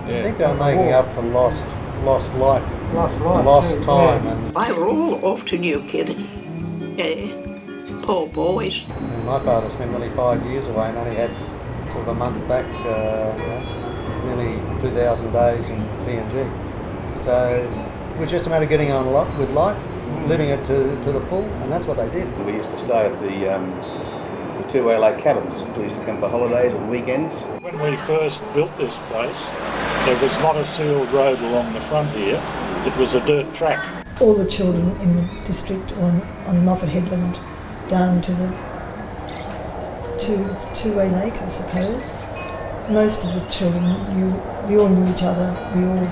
Yeah. I think they're making up for lost life, lost too, time. yeah. And They were all off to New Guinea. Yeah. Poor boys. my father spent nearly 5 years away and only had sort of a month back, nearly 2,000 days in PNG. So it was just a matter of getting on with life, living it to the full, and that's what they did. We used to stay at the two LA cabins. We used to come for holidays and weekends. When we first built this place, there was not a sealed road along the front here. It was a dirt track. All the children in the district on Moffat Headland down to the two-way lake, I suppose. Most of the children, we all knew each other. We all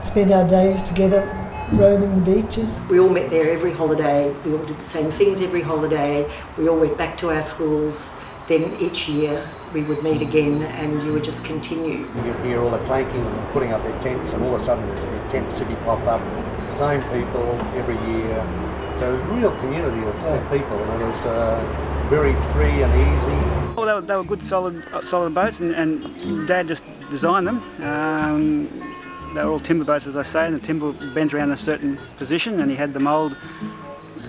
spent our days together roaming the beaches. We all met there every holiday. We all did the same things every holiday. We all went back to our schools. Then each year we would meet again and you would just continue. You'd hear all the clanking and putting up their tents, and all of a sudden there's a big tent city pop up. Same people every year. So it was a real community of people, and it was very free and easy. Well, they were good, solid boats, and Dad just designed them. They were all timber boats, as I say, and the timber bends around a certain position, and he had the mould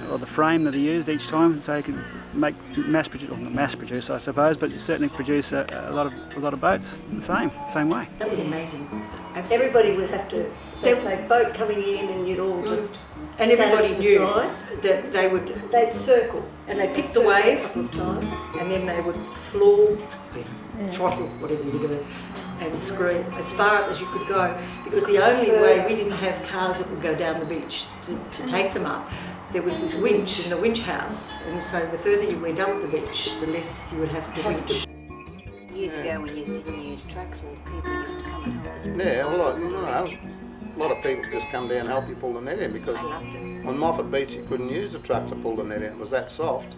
or the frame that he used each time, so he could make mass produce, I suppose, but certainly produce a lot of boats the same way. That was amazing. Absolutely. Everybody would have to, they'd say boat coming in and you'd all just And stand everybody to the knew side. that they would, They'd circle. and they'd pick the Circle wave, a couple of times. and then they would floor, throttle, whatever you do, and scream as far as you could go, because the only way, we didn't have cars that would go down the beach to take them up. There was this winch in the winch house, and so the further you went up the beach, the less you would have to winch. Years ago when you didn't use trucks, all people used to come and help us. Yeah, well, a lot of people just come down and help you pull the net in, because on Moffat Beach you couldn't use a truck to pull the net in, it was that soft.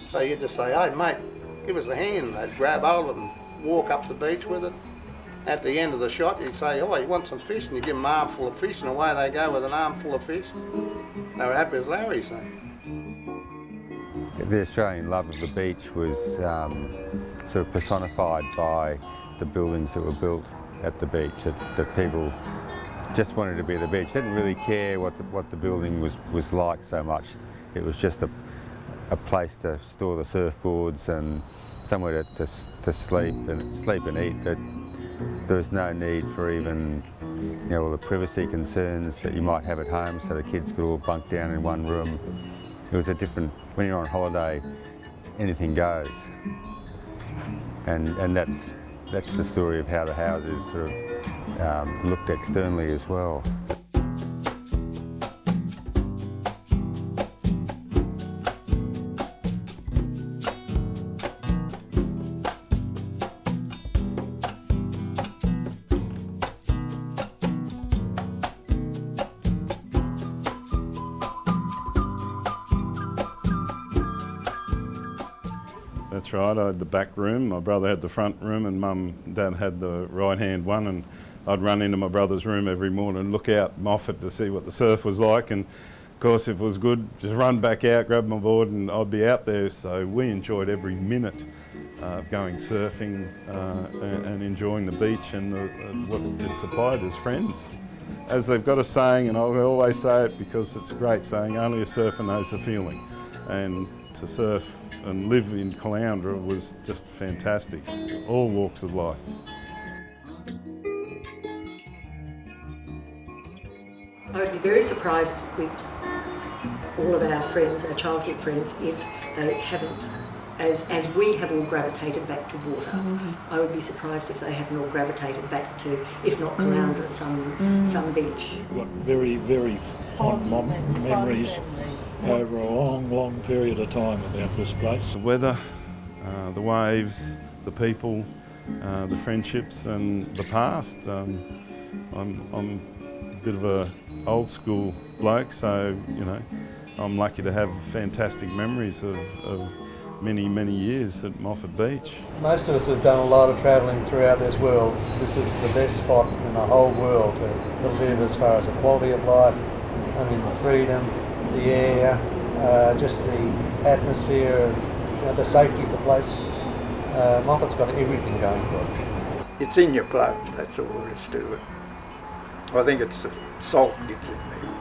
So you just say, hey mate, give us a hand. They'd grab hold of it and walk up the beach with it. At the end of the shot you'd say, oh, you want some fish? And you give them an armful of fish, and away they go with an armful of fish. They were happy as Larry, so. The Australian love of the beach was sort of personified by the buildings that were built at the beach, that people just wanted to be at the beach. They didn't really care what the building was like so much. It was just a place to store the surfboards and somewhere to sleep and eat. There was no need for even all the privacy concerns that you might have at home, so the kids could all bunk down in one room. It was a different, when you're on holiday, anything goes. And that's the story of how the houses sort of looked externally as well. That's right, I had the back room, my brother had the front room, and Mum and Dad had the right-hand one, and I'd run into my brother's room every morning and look out Moffat to see what the surf was like, and of course if it was good, just run back out, grab my board, and I'd be out there. So we enjoyed every minute of going surfing and enjoying the beach and what it supplied as friends. As they've got a saying, and I always say it because it's a great saying, only a surfer knows the feeling. And to surf and live in Caloundra was just fantastic, all walks of life. I would be very surprised with all of our friends, our childhood friends, if they haven't, as we have all gravitated back to water. I would be surprised if they haven't all gravitated back to, if not Caloundra, some beach. I've got very, very fond memories over a long, long period of time about this place. The weather, the waves, the people, the friendships and the past. I'm a bit of a old school bloke, so I'm lucky to have fantastic memories of many, many years at Moffat Beach. Most of us have done a lot of travelling throughout this world. This is the best spot in the whole world to live as far as the quality of life, the freedom, the air, just the atmosphere, the safety of the place. Moffat's got everything going for it. it's in your blood. That's all there is to it. I think it's the salt gets in there.